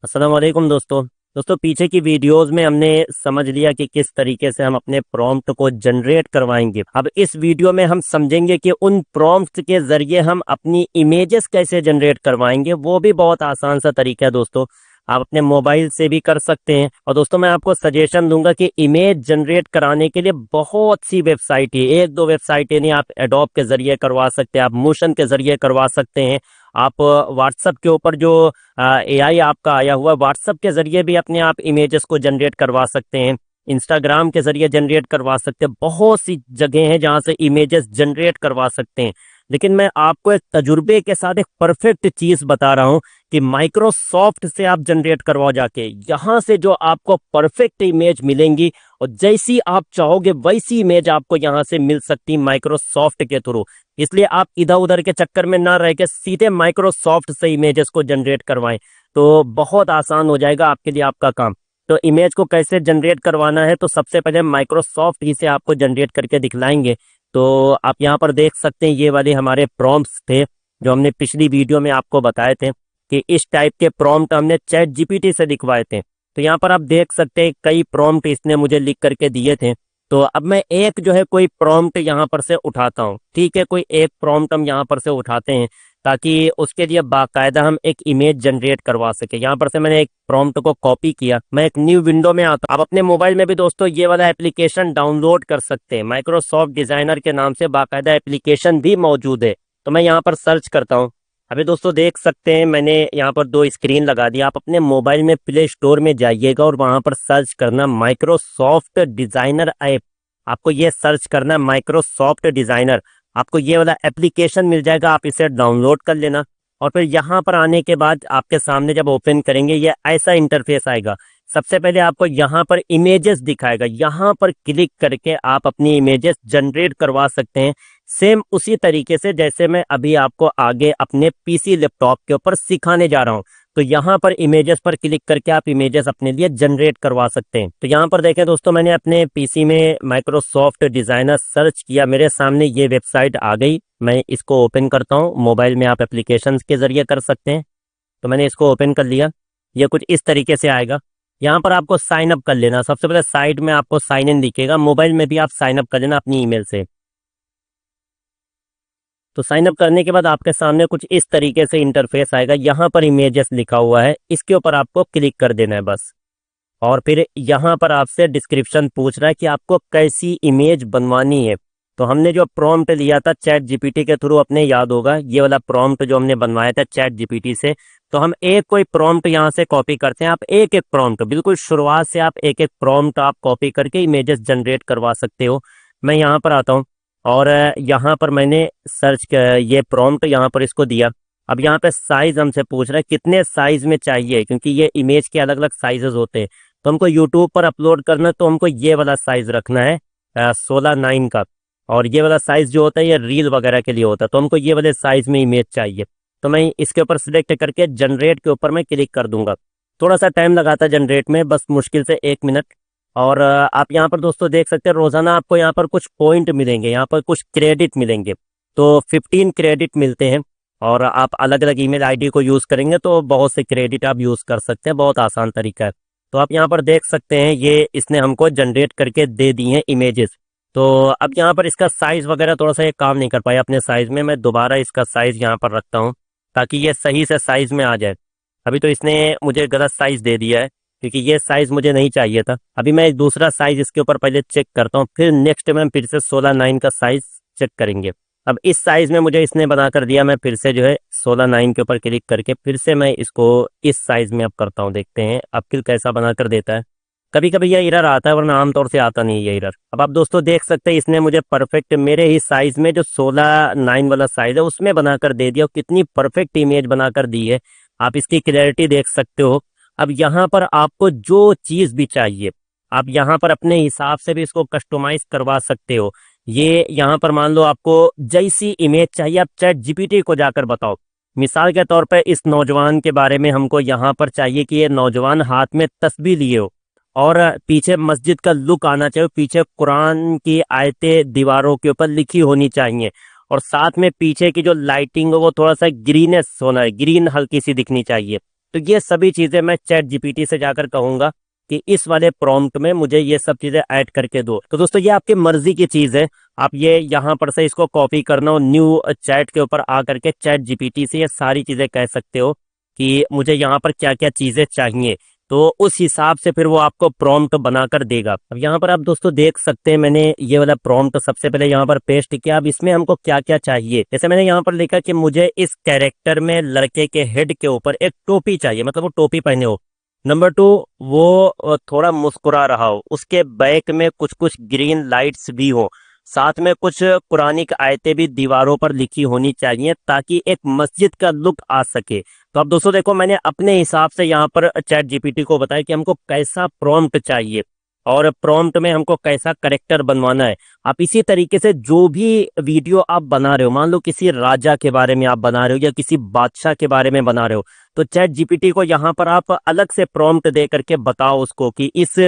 अस्सलाम वालेकुम दोस्तों पीछे की वीडियोस में हमने समझ लिया कि किस तरीके से हम अपने प्रॉम्प्ट को जनरेट करवाएंगे। अब इस वीडियो में हम समझेंगे कि उन प्रॉम्प्ट के जरिए हम अपनी इमेजेस कैसे जनरेट करवाएंगे। वो भी बहुत आसान सा तरीका है दोस्तों, आप अपने मोबाइल से भी कर सकते हैं। और दोस्तों मैं आपको सजेशन दूंगा कि इमेज जनरेट कराने के लिए बहुत सी वेबसाइट है, एक दो वेबसाइट नहीं, आप एडोब के जरिए करवा सकते हैं, आप मोशन के जरिए करवा सकते हैं, आप व्हाट्सएप के ऊपर जो एआई आपका आया हुआ व्हाट्सएप के जरिए भी अपने आप इमेजेस को जनरेट करवा सकते हैं, इंस्टाग्राम के जरिए जनरेट करवा सकते हैं। बहुत सी जगह हैं जहां से इमेजेस जनरेट करवा सकते हैं। लेकिन मैं आपको एक तजुर्बे के साथ एक परफेक्ट चीज बता रहा हूं कि माइक्रोसॉफ्ट से आप जनरेट करवाओ जाके, यहां से जो आपको परफेक्ट इमेज मिलेंगी और जैसी आप चाहोगे वैसी इमेज आपको यहां से मिल सकती माइक्रोसॉफ्ट के थ्रू। इसलिए आप इधर उधर के चक्कर में ना रह के सीधे माइक्रोसॉफ्ट से इमेजेस को जनरेट करवाएं, तो बहुत आसान हो जाएगा आपके लिए आपका काम। तो इमेज को कैसे जनरेट करवाना है, तो सबसे पहले माइक्रोसॉफ्ट ही से आपको जनरेट करके दिखलाएंगे। तो आप यहाँ पर देख सकते हैं, ये वाले हमारे प्रॉम्प्ट्स थे जो हमने पिछली वीडियो में आपको बताए थे कि इस टाइप के प्रॉम्प्ट हमने चैट जीपीटी से लिखवाए थे। तो यहाँ पर आप देख सकते हैं कई प्रॉम्प्ट इसने मुझे लिख करके दिए थे। तो अब मैं एक जो है कोई प्रॉम्प्ट यहाँ पर से उठाता हूँ, ठीक है, कोई एक प्रॉम्प्ट हम यहाँ पर से उठाते हैं ताकि उसके लिए बाकायदा हम एक इमेज जनरेट करवा सके। यहाँ पर से मैंने एक प्रॉम्प्ट को कॉपी किया, मैं एक न्यू विंडो में आता हूँ। आप अपने मोबाइल में भी दोस्तों ये वाला एप्लीकेशन डाउनलोड कर सकते हैं, माइक्रोसॉफ्ट डिजाइनर के नाम से बाकायदा एप्लीकेशन भी मौजूद है। तो मैं यहाँ पर सर्च करता हूँ। अभी दोस्तों देख सकते हैं मैंने यहाँ पर दो स्क्रीन लगा दी। आप अपने मोबाइल में प्ले स्टोर में जाइएगा और वहां पर सर्च करना माइक्रोसॉफ्ट डिजाइनर ऐप। आपको ये सर्च करना है माइक्रोसॉफ्ट डिजाइनर, आपको ये वाला एप्लीकेशन मिल जाएगा, आप इसे डाउनलोड कर लेना। और फिर यहाँ पर आने के बाद आपके सामने जब ओपन करेंगे ये ऐसा इंटरफेस आएगा। सबसे पहले आपको यहाँ पर इमेजेस दिखाएगा, यहाँ पर क्लिक करके आप अपनी इमेजेस जनरेट करवा सकते हैं, सेम उसी तरीके से जैसे मैं अभी आपको आगे अपने पीसी लैपटॉप के ऊपर सिखाने जा रहा हूँ। तो यहाँ पर इमेजेस पर क्लिक करके आप इमेजेस अपने लिए जनरेट करवा सकते हैं। तो यहाँ पर देखें दोस्तों, मैंने अपने पीसी में माइक्रोसॉफ्ट डिजाइनर सर्च किया, मेरे सामने ये वेबसाइट आ गई। मैं इसको ओपन करता हूँ, मोबाइल में आप एप्लीकेशन के जरिए कर सकते हैं। तो मैंने इसको ओपन कर लिया, ये कुछ इस तरीके से आएगा। यहाँ पर आपको साइन अप कर लेना, सबसे पहले साइड में आपको साइन इन दिखेगा, मोबाइल में भी आप साइन अप कर लेना अपनी ईमेल से। तो साइन अप करने के बाद आपके सामने कुछ इस तरीके से इंटरफेस आएगा, यहाँ पर इमेजेस लिखा हुआ है, इसके ऊपर आपको क्लिक कर देना है बस। और फिर यहाँ पर आपसे डिस्क्रिप्शन पूछ रहा है कि आपको कैसी इमेज बनवानी है। तो हमने जो प्रॉम्प्ट लिया था चैट जीपीटी के थ्रू, अपने याद होगा ये वाला प्रॉम्प्ट जो हमने बनवाया था चैट जीपीटी से। तो हम एक कोई प्रॉम्प्ट यहाँ से कॉपी करते हैं। आप एक एक प्रॉम्प्ट बिल्कुल शुरुआत से आप एक एक प्रॉम्प्ट आप कॉपी करके इमेजेस जनरेट करवा सकते हो। मैं यहाँ पर आता हूँ और यहाँ पर मैंने सर्च ये प्रॉम्प्ट यहाँ पर इसको दिया। अब यहाँ पे साइज हमसे पूछ रहा है कितने साइज में चाहिए, क्योंकि ये इमेज के अलग अलग साइजेस होते हैं। तो हमको यूट्यूब पर अपलोड करना है, तो हमको ये वाला साइज रखना है 16:9 का। और ये वाला साइज जो होता है ये रील वगैरह के लिए होता है, तो हमको ये वाले साइज में इमेज चाहिए। तो मैं इसके ऊपर सिलेक्ट करके जनरेट के ऊपर मैं क्लिक कर दूंगा। थोड़ा सा टाइम लगाता है जनरेट में, बस मुश्किल से 1 मिनट। और आप यहाँ पर दोस्तों देख सकते हैं रोजाना आपको यहाँ पर कुछ पॉइंट मिलेंगे, यहाँ पर कुछ क्रेडिट मिलेंगे। तो 15 क्रेडिट मिलते हैं और आप अलग अलग ईमेल आईडी को यूज करेंगे तो बहुत से क्रेडिट आप यूज कर सकते हैं, बहुत आसान तरीका है। तो आप यहाँ पर देख सकते हैं ये इसने हमको जनरेट करके दे दी हैं इमेजेस। तो अब यहाँ पर इसका साइज वगैरह थोड़ा सा ये काम नहीं कर पाया अपने साइज में, मैं दोबारा इसका साइज यहाँ पर रखता हूँ ताकि ये सही से साइज में आ जाए। अभी तो इसने मुझे गलत साइज दे दिया है क्योंकि ये साइज मुझे नहीं चाहिए था। अभी मैं दूसरा साइज इसके ऊपर पहले चेक करता हूँ, फिर नेक्स्ट में फिर से 16:9 का साइज चेक करेंगे। अब इस साइज में मुझे इसने बना कर दिया, मैं फिर से जो है 16:9 के ऊपर क्लिक करके फिर से मैं इसको इस साइज में अब करता हूँ, देखते हैं अब किल कैसा बना कर देता है। कभी कभी यह एरर आता है वरना आमतौर से आता नहीं है ये एरर। अब आप दोस्तों देख सकते हैं इसने मुझे परफेक्ट मेरे ही साइज में जो 16:9 वाला साइज है उसमें बनाकर दे दिया, और कितनी परफेक्ट इमेज बनाकर दी है। आप इसकी क्लैरिटी देख सकते हो। अब यहाँ पर आपको जो चीज भी चाहिए आप यहाँ पर अपने हिसाब से भी इसको कस्टमाइज करवा सकते हो। ये यहाँ पर मान लो आपको जैसी इमेज चाहिए आप चैट जीपीटी को जाकर बताओ। मिसाल के तौर पर इस नौजवान के बारे में हमको यहाँ पर चाहिए कि ये नौजवान हाथ में तस्बीह लिए हो और पीछे मस्जिद का लुक आना चाहिए, पीछे कुरान की आयतें दीवारों के ऊपर लिखी होनी चाहिए, और साथ में पीछे की जो लाइटिंग है वो थोड़ा सा ग्रीनेस होना है, ग्रीन हल्की सी दिखनी चाहिए। तो ये सभी चीज़ें मैं चैट जीपीटी से जाकर कहूँगा कि इस वाले प्रॉम्प्ट में मुझे ये सब चीज़ें ऐड करके दो। तो दोस्तों ये आपकी मर्जी की चीज़ है, आप ये यहाँ पर से इसको कॉपी करना और न्यू चैट के ऊपर आ करके चैट जीपीटी से ये सारी चीज़ें कह सकते हो कि मुझे यहाँ पर क्या क्या चीज़ें चाहिए, तो उस हिसाब से फिर वो आपको प्रॉम्प्ट बनाकर देगा। अब यहाँ पर आप दोस्तों देख सकते हैं, मैंने ये वाला प्रॉम्प्ट सबसे पहले यहाँ पर पेस्ट किया। अब इसमें हमको क्या क्या चाहिए, जैसे मैंने यहाँ पर लिखा कि मुझे इस कैरेक्टर में लड़के के हेड के ऊपर एक टोपी चाहिए, मतलब वो टोपी पहने हो। नंबर 2, वो थोड़ा मुस्कुरा रहा हो, उसके बैक में कुछ कुछ ग्रीन लाइट्स भी हो, साथ में कुछ कुरानिक आयतें भी दीवारों पर लिखी होनी चाहिए ताकि एक मस्जिद का लुक आ सके। तो अब दोस्तों देखो, मैंने अपने हिसाब से यहाँ पर चैट जीपीटी को बताया कि हमको कैसा प्रॉम्प्ट चाहिए और प्रॉम्प्ट में हमको कैसा करेक्टर बनवाना है। आप इसी तरीके से जो भी वीडियो आप बना रहे हो, मान लो किसी राजा के बारे में आप बना रहे हो या किसी बादशाह के बारे में बना रहे हो, तो चैट जीपीटी को यहाँ पर आप अलग से प्रॉम्प्ट दे करके बताओ उसको कि इस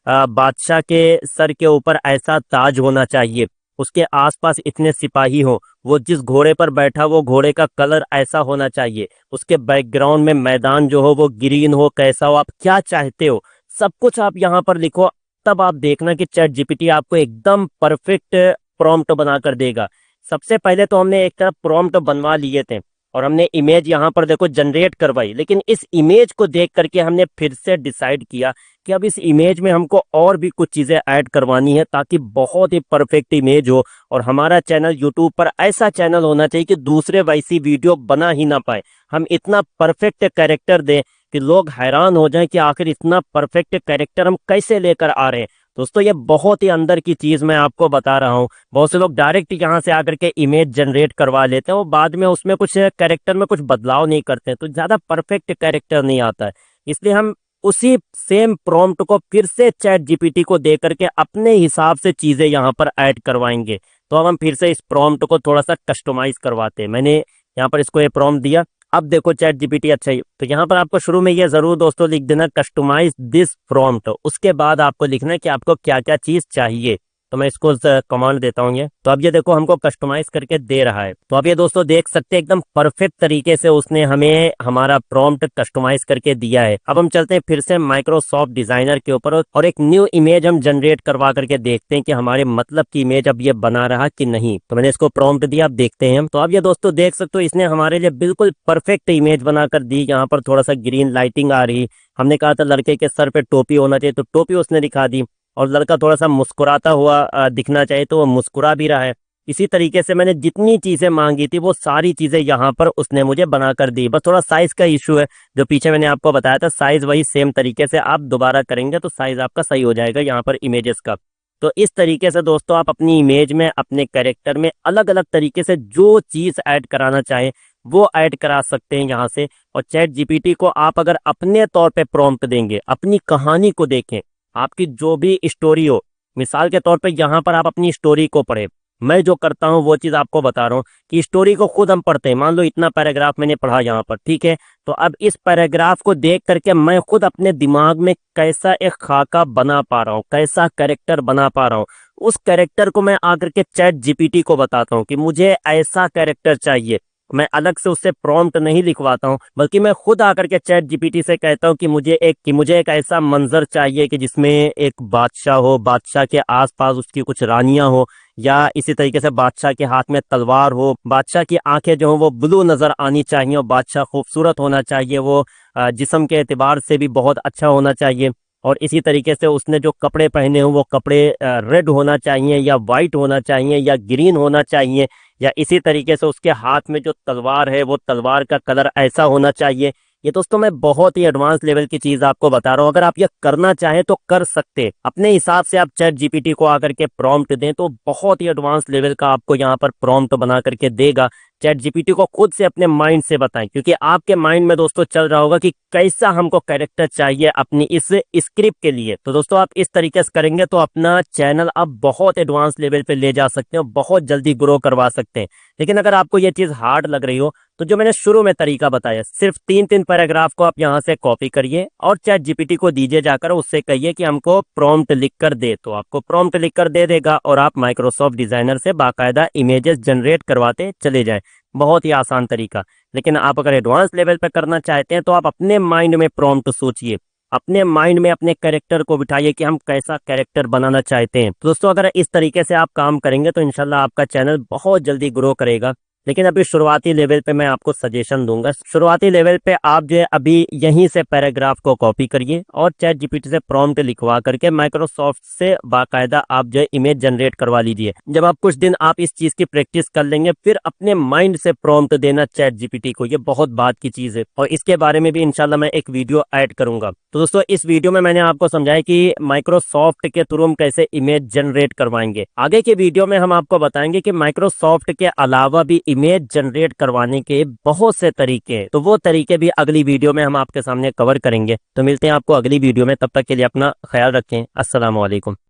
बादशाह के सर के ऊपर ऐसा ताज होना चाहिए, उसके आसपास इतने सिपाही हो, वो जिस घोड़े पर बैठा वो घोड़े का कलर ऐसा होना चाहिए, उसके बैकग्राउंड में मैदान जो हो वो ग्रीन हो, कैसा हो, आप क्या चाहते हो सब कुछ आप यहाँ पर लिखो। तब आप देखना कि चैट जीपीटी आपको एकदम परफेक्ट प्रॉम्प्ट बना कर देगा। सबसे पहले तो हमने एक तरफ प्रॉम्प्ट बनवा लिए थे और हमने इमेज यहाँ पर देखो जनरेट करवाई, लेकिन इस इमेज को देख करके हमने फिर से डिसाइड किया कि अब इस इमेज में हमको और भी कुछ चीज़ें ऐड करवानी है ताकि बहुत ही परफेक्ट इमेज हो। और हमारा चैनल यूट्यूब पर ऐसा चैनल होना चाहिए कि दूसरे वैसी वीडियो बना ही ना पाए। हम इतना परफेक्ट कैरेक्टर दें कि लोग हैरान हो जाएं कि आखिर इतना परफेक्ट कैरेक्टर हम कैसे लेकर आ रहे हैं। दोस्तों ये बहुत ही अंदर की चीज़ मैं आपको बता रहा हूँ। बहुत से लोग डायरेक्ट यहाँ से आकर के इमेज जनरेट करवा लेते हैं, वो बाद में उसमें कुछ कैरेक्टर में कुछ बदलाव नहीं करते हैं, तो ज़्यादा परफेक्ट कैरेक्टर नहीं आता है। इसलिए हम उसी सेम प्रॉम्प्ट को फिर से चैट जीपीटी को दे करके अपने हिसाब से चीज़ें यहाँ पर ऐड करवाएंगे। तो अब हम फिर से इस प्रॉम्प्ट को थोड़ा सा कस्टमाइज करवाते हैं। मैंने यहाँ पर इसको ये प्रॉम्प्ट दिया, अब देखो चैट जीपीटी अच्छा ही, तो यहाँ पर आपको शुरू में ये जरूर दोस्तों लिख देना कस्टमाइज दिस प्रॉम्प्ट, उसके बाद आपको लिखना है कि आपको क्या क्या चीज चाहिए। तो मैं इसको कमांड देता हूँ ये, तो अब ये देखो हमको कस्टमाइज करके दे रहा है। तो अब ये दोस्तों देख सकते हैं एकदम परफेक्ट तरीके से उसने हमें हमारा प्रॉम्प्ट कस्टमाइज करके दिया है। अब हम चलते हैं फिर से माइक्रोसॉफ्ट डिजाइनर के ऊपर और एक न्यू इमेज हम जनरेट करवा करके देखते हैं कि हमारे मतलब की इमेज अब ये बना रहा कि नहीं। तो मैंने इसको प्रॉम्प्ट दिया, अब देखते हैं हम। तो अब ये दोस्तों देख सकते हो इसने हमारे लिए बिल्कुल परफेक्ट इमेज बनाकर दी। यहाँ पर थोड़ा सा ग्रीन लाइटिंग आ रही, हमने कहा था लड़के के सर पे टोपी होना चाहिए तो टोपी उसने दिखा दी, और लड़का थोड़ा सा मुस्कुराता हुआ दिखना चाहिए तो वो मुस्कुरा भी रहा है। इसी तरीके से मैंने जितनी चीजें मांगी थी वो सारी चीजें यहाँ पर उसने मुझे बना कर दी। बस थोड़ा साइज का इशू है, जो पीछे मैंने आपको बताया था साइज वही सेम तरीके से आप दोबारा करेंगे तो साइज आपका सही हो जाएगा यहाँ पर इमेजेस का। तो इस तरीके से दोस्तों आप अपनी इमेज में अपने कैरेक्टर में अलग अलग तरीके से जो चीज ऐड कराना चाहें वो ऐड करा सकते हैं यहाँ से। और चैट जीपीटी को आप अगर अपने तौर पे प्रॉम्प्ट देंगे, अपनी कहानी को देखें, आपकी जो भी स्टोरी हो, मिसाल के तौर पे यहाँ पर आप अपनी स्टोरी को पढ़े, मैं जो करता हूँ वो चीज़ आपको बता रहा हूँ कि स्टोरी को खुद हम पढ़ते हैं। मान लो इतना पैराग्राफ मैंने पढ़ा यहाँ पर, ठीक है, तो अब इस पैराग्राफ को देख करके मैं खुद अपने दिमाग में कैसा एक खाका बना पा रहा हूँ, कैसा कैरेक्टर बना पा रहा हूँ, उस कैरेक्टर को मैं आकर के चैट जीपीटी को बताता हूँ कि मुझे ऐसा कैरेक्टर चाहिए। मैं अलग से उससे प्रॉम्प्ट नहीं लिखवाता हूँ, बल्कि मैं खुद आकर के चैट जीपीटी से कहता हूँ कि मुझे एक ऐसा मंजर चाहिए कि जिसमें एक बादशाह हो, बादशाह के आसपास उसकी कुछ रानियां हो, या इसी तरीके से बादशाह के हाथ में तलवार हो, बादशाह की आंखें जो हो वो ब्लू नजर आनी चाहिए, और बादशाह खूबसूरत होना चाहिए, वो जिस्म के एतबार से भी बहुत अच्छा होना चाहिए। और इसी तरीके से उसने जो कपड़े पहने हो वो कपड़े रेड होना चाहिए या वाइट होना चाहिए या ग्रीन होना चाहिए, या इसी तरीके से उसके हाथ में जो तलवार है वो तलवार का कलर ऐसा होना चाहिए। ये दोस्तों मैं बहुत ही एडवांस लेवल की चीज आपको बता रहा हूँ। अगर आप ये करना चाहें तो कर सकते हैं, अपने हिसाब से आप चैट जीपीटी को आकर के प्रॉम्प्ट दें तो बहुत ही एडवांस लेवल का आपको यहाँ पर प्रॉम्प्ट बना करके देगा। चैट जीपीटी को खुद से अपने माइंड से बताएं, क्योंकि आपके माइंड में दोस्तों चल रहा होगा कि कैसा हमको कैरेक्टर चाहिए अपनी इस स्क्रिप्ट के लिए। तो दोस्तों आप इस तरीके से करेंगे तो अपना चैनल आप बहुत एडवांस लेवल पे ले जा सकते हैं, बहुत जल्दी ग्रो करवा सकते हैं। लेकिन अगर आपको ये चीज हार्ड लग रही हो तो जो मैंने शुरू में तरीका बताया, सिर्फ 3-3 पैराग्राफ को आप यहाँ से कॉपी करिए और चैट जीपीटी को दीजिए जाकर, उससे कहिए कि हमको प्रॉम्प्ट लिख कर दे, तो आपको प्रॉम्प्ट लिख कर दे देगा और आप माइक्रोसॉफ्ट डिजाइनर से बाकायदा इमेजेस जनरेट करवाते चले जाएं। बहुत ही आसान तरीका। लेकिन आप अगर एडवांस लेवल पे करना चाहते हैं तो आप अपने माइंड में प्रॉम्प्ट सोचिए, अपने माइंड में अपने कैरेक्टर को बिठाइए कि हम कैसा कैरेक्टर बनाना चाहते हैं। तो दोस्तों अगर इस तरीके से आप काम करेंगे तो इंशाल्लाह आपका चैनल बहुत जल्दी ग्रो करेगा। लेकिन अभी शुरुआती लेवल पे मैं आपको सजेशन दूंगा, शुरुआती लेवल पे आप जो है अभी यहीं से पैराग्राफ को कॉपी करिए और चैट जीपीटी से प्रॉम्प्ट लिखवा करके माइक्रोसॉफ्ट से बाकायदा आप जो है इमेज जनरेट करवा लीजिए। जब आप कुछ दिन आप इस चीज की प्रैक्टिस कर लेंगे फिर अपने माइंड से प्रॉम्प्ट देना चैट जीपीटी को, ये बहुत बात की चीज है और इसके बारे में भी इंशाल्लाह मैं एक वीडियो ऐड करूंगा। तो दोस्तों इस वीडियो में मैंने आपको समझाया कि माइक्रोसॉफ्ट के थ्रू हम कैसे इमेज जनरेट करवाएंगे। आगे के वीडियो में हम आपको बताएंगे कि माइक्रोसॉफ्ट के अलावा भी इमेज जनरेट करवाने के बहुत से तरीके हैं, तो वो तरीके भी अगली वीडियो में हम आपके सामने कवर करेंगे। तो मिलते हैं आपको अगली वीडियो में, तब तक के लिए अपना ख्याल रखें। अस्सलाम वालेकुम।